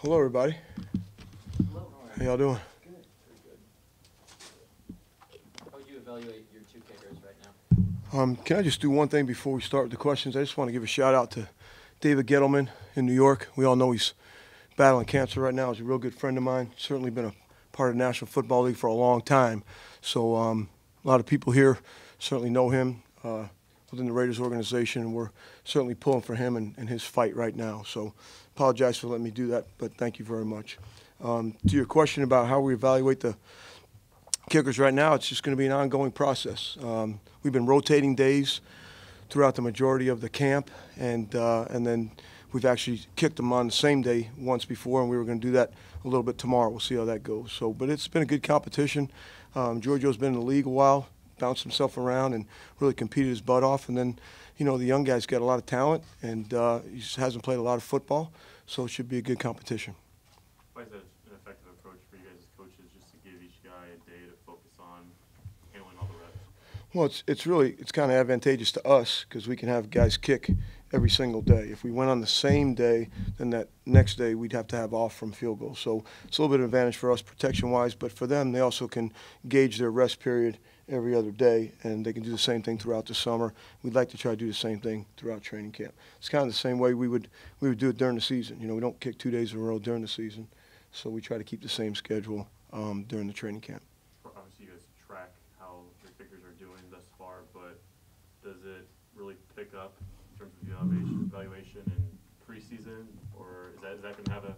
Hello, everybody. Hello. How y'all doing? Good. Very good. How would you evaluate your two kickers right now? Can I just do one thing before we start with the questions? I just want to give a shout out to David Gettleman in New York. We all know he's battling cancer right now. He's a real good friend of mine. Certainly been a part of the National Football League for a long time. So a lot of people here certainly know him within the Raiders organization, and we're certainly pulling for him in his fight right now. So apologize for letting me do that, but thank you very much. To your question about how we evaluate the kickers right now, it's just going to be an ongoing process. We've been rotating days throughout the majority of the camp, and then we've actually kicked them on the same day once before, and we were going to do that a little bit tomorrow. We'll see how that goes. So, but it's been a good competition. Giorgio's been in the league a while, bounced himself around, and really competed his butt off. And then, you know, the young guy's got a lot of talent, and he just hasn't played a lot of football, so it should be a good competition. Why is that an effective approach for you guys as coaches, just to give each guy a day to focus on handling all the reps? Well, it's kind of advantageous to us because we can have guys kick every single day. If we went on the same day, then that next day we'd have to have off from field goal. So it's a little bit of advantage for us protection-wise, but for them, they also can gauge their rest period every other day, and they can do the same thing throughout the summer. We'd like to try to do the same thing throughout training camp. It's kind of the same way we would do it during the season. You know, we don't kick 2 days in a row during the season, so we try to keep the same schedule during the training camp. Obviously, you guys track how your kickers are doing thus far, but does it really pick up in terms of the evaluation in preseason, or is that going to have a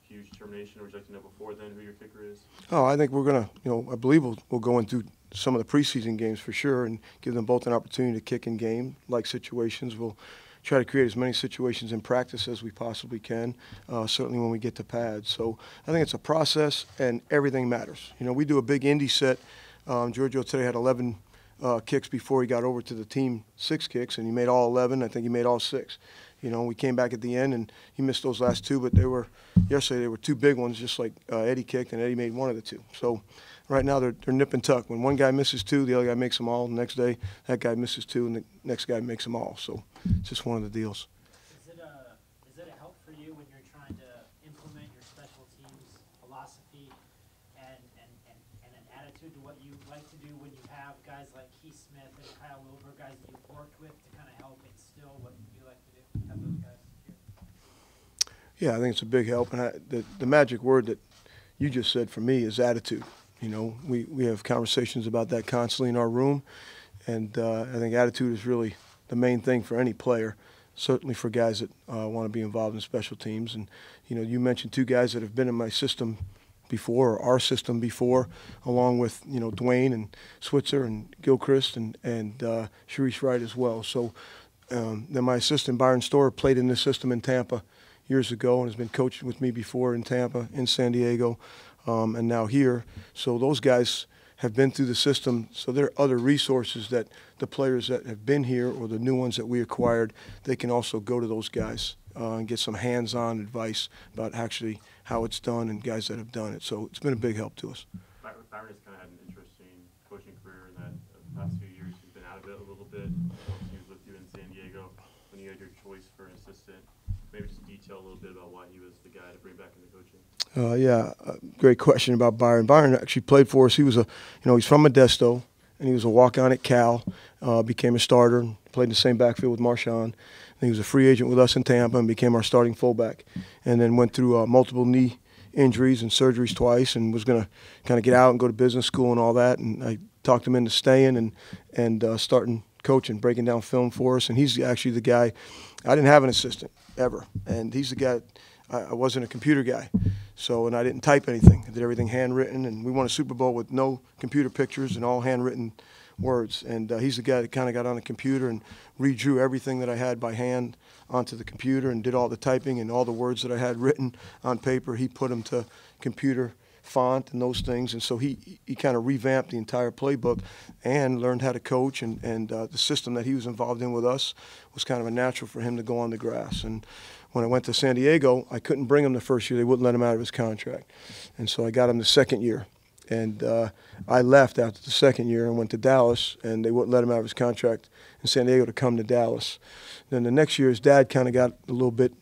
huge determination, or would you like to know before then who your kicker is? Oh, I think we're going to, I believe we'll go into some of the preseason games for sure and give them both an opportunity to kick in game-like situations. We'll try to create as many situations in practice as we possibly can, certainly when we get to pads. So I think it's a process, and everything matters. You know, we do a big indie set. Giorgio today had 11 kicks before he got over to the team 6 kicks, and he made all 11. I think he made all 6. You know, we came back at the end, and he missed those last 2, but yesterday they were 2 big ones, just like Eddie kicked, and Eddie made 1 of the 2. So right now they're nip and tuck. When one guy misses 2, the other guy makes them all. The next day, that guy misses 2, and the next guy makes them all. So it's just one of the deals. Is it a help for you when you're trying to implement your special teams philosophy and an attitude to what you like to do when you have guys like Keith Smith and Kyle Wilbur, guys that you've worked with to kind of help instill what you like to do? Have those guys here? Yeah, I think it's a big help. And the magic word that you just said for me is attitude. You know, we have conversations about that constantly in our room, and I think attitude is really the main thing for any player, certainly for guys that want to be involved in special teams. And, you know, you mentioned 2 guys that have been in my system before, or our system before, along with, you know, Dwayne and Switzer and Gilchrist and Sharice Wright as well. So then my assistant, Byron Storer, played in this system in Tampa years ago and has been coaching with me before in Tampa, in San Diego, and now here. So those guys have been through the system, so there are other resources that the players that have been here or the new ones that we acquired, they can also go to those guys and get some hands-on advice about actually how it's done and guys that have done it. So it's been a big help to us. Byron has kind of had an interesting coaching career in that the past few years he's been out of it a little bit. He was with you in San Diego when you had your choice for an assistant. Maybe just detail a little bit about why he was the guy to bring back into coaching. Great question about Byron. Byron actually played for us. He was he's from Modesto, and he was a walk-on at Cal, became a starter, and played in the same backfield with Marshawn. And he was a free agent with us in Tampa and became our starting fullback, and then went through multiple knee injuries and surgeries twice, and was going to kind of get out and go to business school and all that. And I talked him into staying and starting coaching, breaking down film for us. And he's actually the guy. I didn't have an assistant ever, and he's the guy. I wasn't a computer guy, and I didn't type anything. I did everything handwritten, and we won a Super Bowl with no computer pictures and all handwritten words. And he's the guy that kind of got on the computer and redrew everything that I had by hand onto the computer and did all the typing, and all the words that I had written on paper, he put them to computer font and those things. And so he kind of revamped the entire playbook and learned how to coach, and the system that he was involved in with us was kind of a natural for him to go on the grass. And when I went to San Diego, I couldn't bring him the first year. They wouldn't let him out of his contract. And so I got him the second year. And I left after the second year and went to Dallas, and they wouldn't let him out of his contract in San Diego to come to Dallas. Then the next year, his dad kind of got a little bit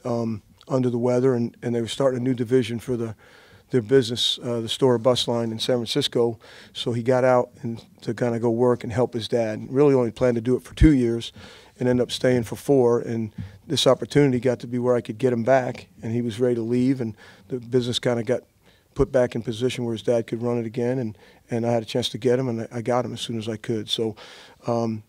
under the weather, and they were starting a new division for their business, the Store Bus Line in San Francisco. So he got out and to kind of go work and help his dad. Really only planned to do it for 2 years and ended up staying for 4. And this opportunity got to be where I could get him back, and he was ready to leave, and the business kind of got put back in position where his dad could run it again, and I had a chance to get him, and I got him as soon as I could. So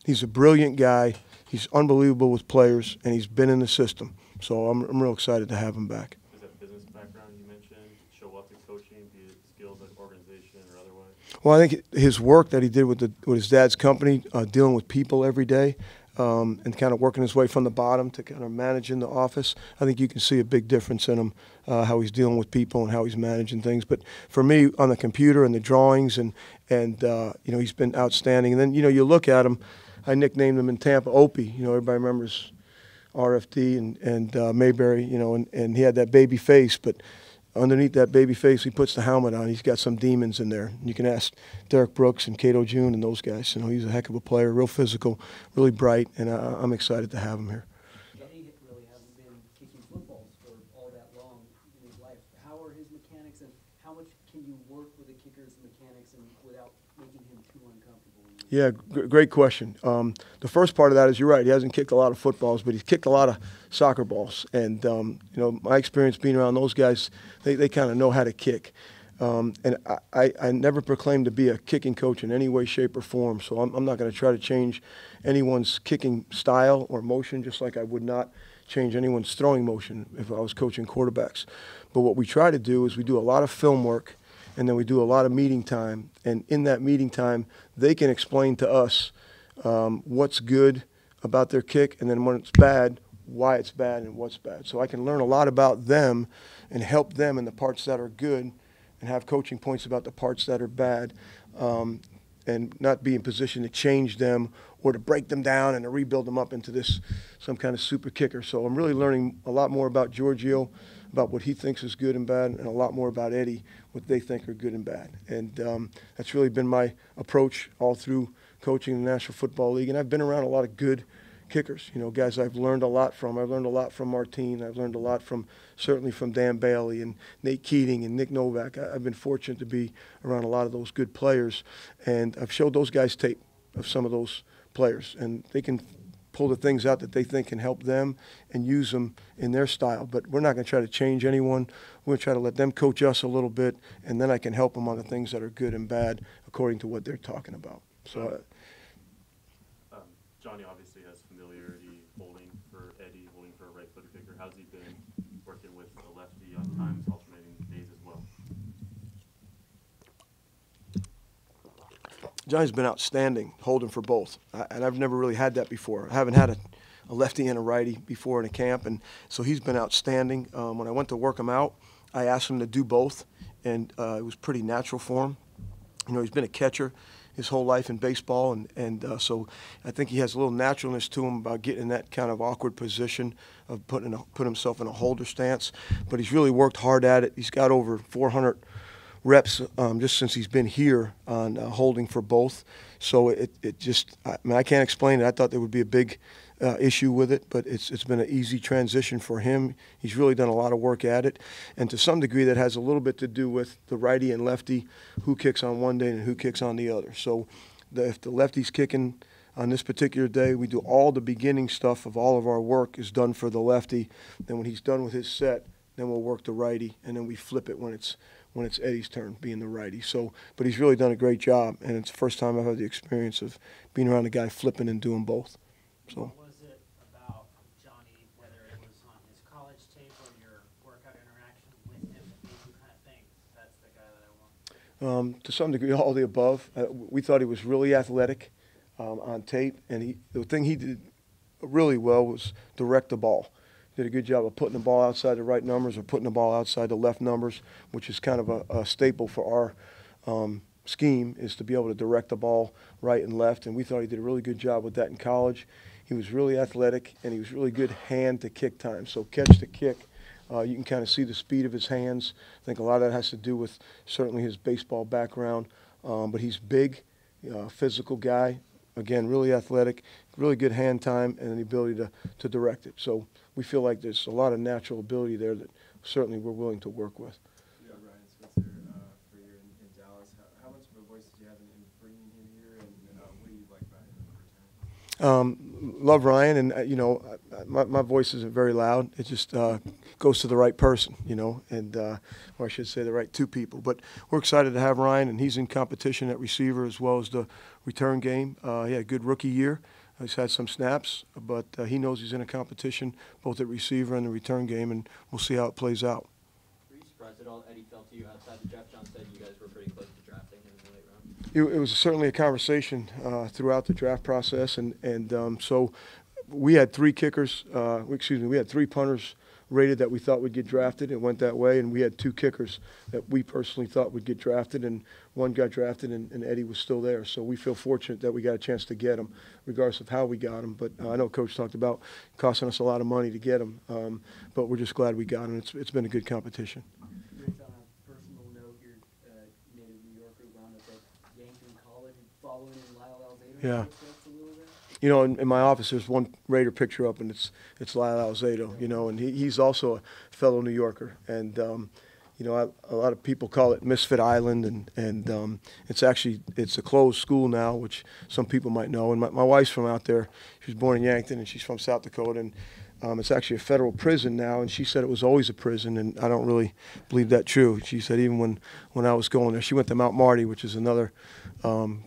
he's a brilliant guy. He's unbelievable with players, and he's been in the system. So I'm real excited to have him back. Is that business background you mentioned show up in coaching, be it skills like organization or otherwise? Well, I think his work that he did with his dad's company, dealing with people every day, and kind of working his way from the bottom to kind of managing the office, I think you can see a big difference in him, how he's dealing with people and how he's managing things. But for me, on the computer and the drawings, and you know, he's been outstanding. And then, you know, you look at him, I nicknamed him in Tampa Opie. You know, everybody remembers RFD and Mayberry, you know, and he had that baby face, but underneath that baby face, he puts the helmet on. He's got some demons in there. You can ask Derek Brooks and Cato June and those guys. You know, he's a heck of a player, real physical, really bright, and I'm excited to have him here. He really hasn't been kicking footballs for all that long in his life. How are his mechanics, and how much can you work with a kicker's mechanics and without making him too uncomfortable? Yeah, great question. The first part of that is you're right. He hasn't kicked a lot of footballs, but he's kicked a lot of soccer balls. And, you know, my experience being around those guys, they kind of know how to kick. And I never proclaimed to be a kicking coach in any way, shape, or form. So I'm not going to try to change anyone's kicking style or motion, just like I would not change anyone's throwing motion if I was coaching quarterbacks. But what we try to do is we do a lot of film work, and then we do a lot of meeting time. And in that meeting time, they can explain to us what's good about their kick, and then when it's bad, why it's bad and what's bad. So I can learn a lot about them and help them in the parts that are good and have coaching points about the parts that are bad, and not be in position to change them or to break them down and to rebuild them up into some kind of super kicker. So I'm really learning a lot more about Giorgio, about what he thinks is good and bad, and a lot more about Eddie, what they think are good and bad. And that's really been my approach all through coaching the National Football League. And I've been around a lot of good kickers, you know, guys I've learned a lot from. I've learned a lot from Martine. I've learned a lot certainly from Dan Bailey and Nate Keating and Nick Novak. I've been fortunate to be around a lot of those good players, and I've showed those guys tape of some of those players, and they can pull the things out that they think can help them and use them in their style. But we're not going to try to change anyone. We're going to try to let them coach us a little bit, and then I can help them on the things that are good and bad according to what they're talking about. So, Johnny obviously has familiarity holding for Eddie, holding for a right-footed kicker. How's he been working with a lefty on times, alternating days as well? Johnny's been outstanding holding for both, and I've never really had that before. I haven't had a lefty and a righty before in a camp, and so he's been outstanding. When I went to work him out, I asked him to do both, and it was pretty natural for him. You know, he's been a catcher his whole life in baseball, and so I think he has a little naturalness to him about getting in that kind of awkward position of put himself in a holder stance. But he's really worked hard at it. He's got over 400 reps just since he's been here on holding for both. So it just, I mean, I can't explain it. I thought there would be a big issue with it, but it's been an easy transition for him. He's really done a lot of work at it, and to some degree that has a little bit to do with the righty and lefty, who kicks on one day and who kicks on the other. So if the lefty's kicking on this particular day, we do all the beginning stuff of all of our work is done for the lefty. Then when he's done with his set, then we'll work the righty, and then we flip it when it's Eddie's turn, being the righty. So, but he's really done a great job, and it's the first time I've had the experience of being around a guy flipping and doing both. So. What was it about Johnny, whether it was on his college tape or your workout interactions with him, that made you kind of think that's the guy that I want? To some degree, all the above. We thought he was really athletic on tape, and the thing he did really well was direct the ball. Did a good job of putting the ball outside the right numbers or putting the ball outside the left numbers, which is kind of a staple for our scheme, is to be able to direct the ball right and left. And we thought he did a really good job with that in college. He was really athletic, and he was really good hand to kick time. So catch to kick, you can kind of see the speed of his hands. I think a lot of that has to do with certainly his baseball background. But he's big, physical guy, again, really athletic, really good hand time, and the ability to direct it. So we feel like there's a lot of natural ability there that certainly we're willing to work with. Yeah, Ryan Switzer, for you in Dallas. How much of a voice did you have in bringing him here, and what do you like about him over time? Love Ryan, and you know, my voice isn't very loud. It just goes to the right person, you know, and or I should say the right two people. But we're excited to have Ryan, and he's in competition at receiver as well as the return game. He had a good rookie year. He's had some snaps, but he knows he's in a competition both at receiver and the return game, and we'll see how it plays out. Were you surprised at all Eddie fell to you outside the draft? John said you guys were pretty close to drafting him in the late round. It was certainly a conversation throughout the draft process, and so we had three kickers. We had three punters rated that we thought would get drafted. It went that way, and we had two kickers that we personally thought would get drafted, and one got drafted, and Eddie was still there. So we feel fortunate that we got a chance to get him, regardless of how we got him. But I know Coach talked about costing us a lot of money to get him, but we're just glad we got him. It's been a good competition. Rich, on a personal note, your native New Yorker wound up at Yankton College, following in Lyle Alzado. Yeah. A little bit? You know, in my office, there's one Raider picture up, and it's Lyle Alzado, you know, and he's also a fellow New Yorker. And, you know, a lot of people call it Misfit Island, and it's a closed school now, which some people might know. And my wife's from out there. She was born in Yankton, and she's from South Dakota. And it's actually a federal prison now, and she said it was always a prison, and I don't really believe that true. She said even when I was going there, she went to Mount Marty, which is another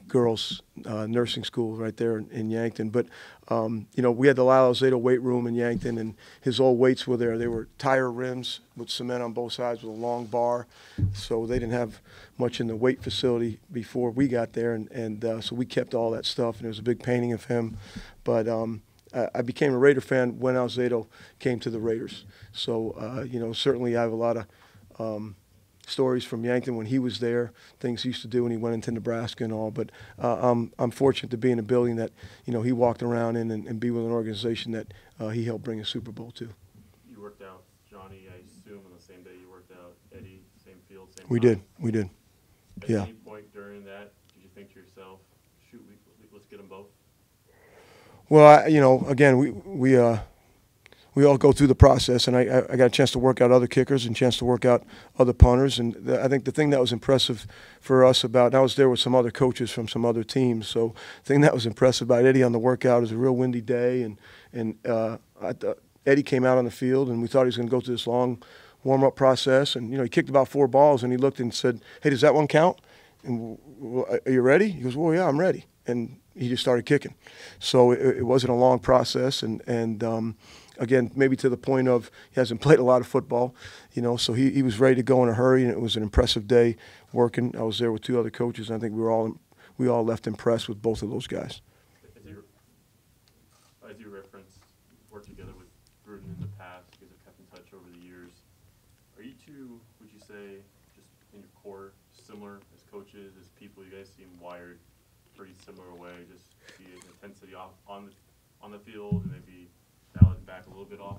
girls' nursing school right there in Yankton. But, you know, we had the Lyle Alzado weight room in Yankton, and his old weights were there. They were tire rims with cement on both sides with a long bar, so they didn't have much in the weight facility before we got there, and so we kept all that stuff, and there was a big painting of him. But I became a Raider fan when Alzado came to the Raiders. So, you know, certainly I have a lot of stories from Yankton when he was there, things he used to do when he went into Nebraska and all. But I'm fortunate to be in a building that, you know, he walked around in and be with an organization that he helped bring a Super Bowl to. You worked out Johnny, I assume, on the same day you worked out Eddie, same field, same We time. did. At Yeah. any point during that, did you think to yourself, shoot, let's get them both? Well, you know, again, we all go through the process, and I got a chance to work out other kickers and a chance to work out other punters. And I think the thing that was impressive for us about, I was there with some other coaches from some other teams, so the thing that was impressive about Eddie on the workout is a real windy day, and Eddie came out on the field, and we thought he was going to go through this long warm-up process. And, you know, he kicked about 4 balls, and he looked and said, "Hey, does that one count? And, are you ready?" He goes, "Well, yeah, I'm ready." And he just started kicking. So it wasn't a long process, and again, maybe to the point of he hasn't played a lot of football, you know, so he was ready to go in a hurry, and it was an impressive day working. I was there with 2 other coaches, and I think we all left impressed with both of those guys. As you referenced, worked together with Gruden in the past, you guys have kept in touch over the years. Are you two, would you say, just in your core, similar as coaches, as people? You guys seem wired pretty similar way, just the intensity on the field, and maybe dial it back a little bit off.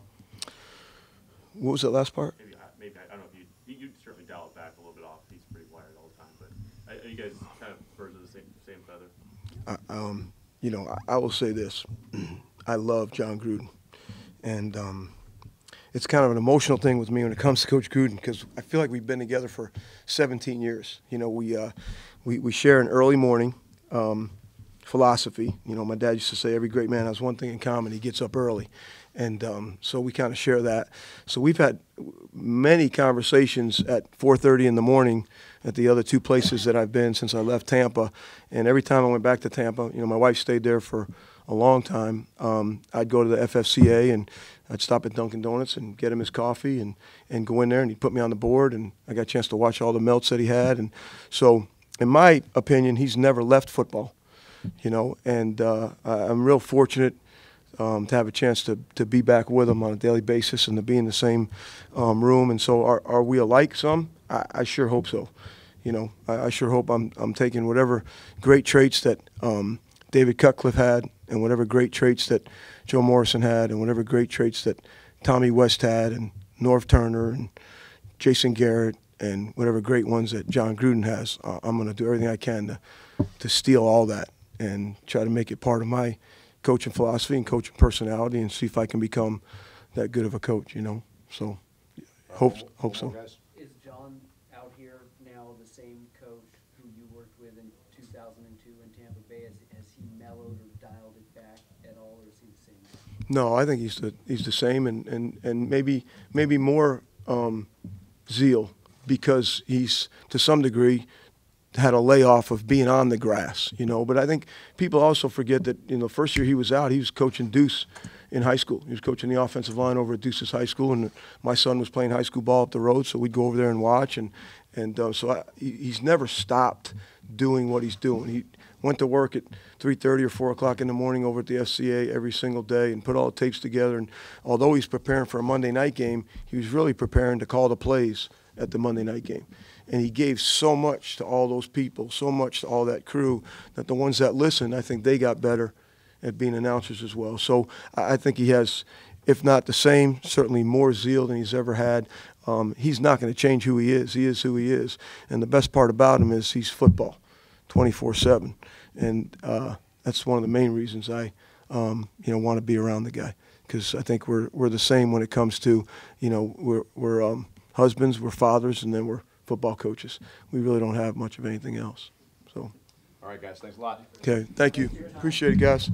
What was that last part? Maybe I don't know if you certainly dial it back a little bit off. He's pretty wired all the time, but are you guys kind of birds of the same feather? You know, I will say this: I love John Gruden, and it's kind of an emotional thing with me when it comes to Coach Gruden, because I feel like we've been together for 17 years. You know, we share an early morning philosophy. You know, my dad used to say every great man has one thing in common: he gets up early. And so we kind of share that. So we've had many conversations at 4:30 in the morning at the other 2 places that I've been since I left Tampa. And every time I went back to Tampa, you know, my wife stayed there for a long time. I'd go to the FFCA, and I'd stop at Dunkin' Donuts and get him his coffee and go in there, and he'd put me on the board, and I got a chance to watch all the melts that he had. And so, in my opinion, he's never left football, you know, and I'm real fortunate to have a chance to be back with him on a daily basis and to be in the same room. And so are we alike some? I sure hope so. You know, I sure hope I'm taking whatever great traits that David Cutcliffe had, and whatever great traits that Joe Morrison had, and whatever great traits that Tommy West had, and Norv Turner, and Jason Garrett, and whatever great ones that John Gruden has. I'm going to do everything I can to steal all that and try to make it part of my coaching philosophy and coaching personality, and see if I can become that good of a coach. So hope so. Is John out here now the same coach who you worked with in 2002 in Tampa Bay? Has he mellowed or dialed it back at all, or is he the same? No, I think he's the same, and maybe more zeal, because he's to some degree had a layoff of being on the grass, But I think people also forget that, first year he was out, he was coaching Deuce in high school. He was coaching the offensive line over at Deuce's high school, and my son was playing high school ball up the road, so we'd go over there and watch. He's never stopped doing what he's doing. He went to work at 3:30 or 4 o'clock in the morning over at the FCA every single day and put all the tapes together. And although he's preparing for a Monday night game, he was really preparing to call the plays at the Monday night game. And he gave so much to all those people, so much to all that crew, that the ones that listened, I think they got better at being announcers as well. So I think he has, if not the same, certainly more zeal than he's ever had. He's not going to change who he is. He is who he is. And the best part about him is he's football, 24/7. And that's one of the main reasons I want to be around the guy, because I think we're the same when it comes to, we're husbands, we're fathers, and then we're football coaches. We really don't have much of anything else. So. All right, guys. Thanks a lot. Okay. Thank you. Appreciate it, guys.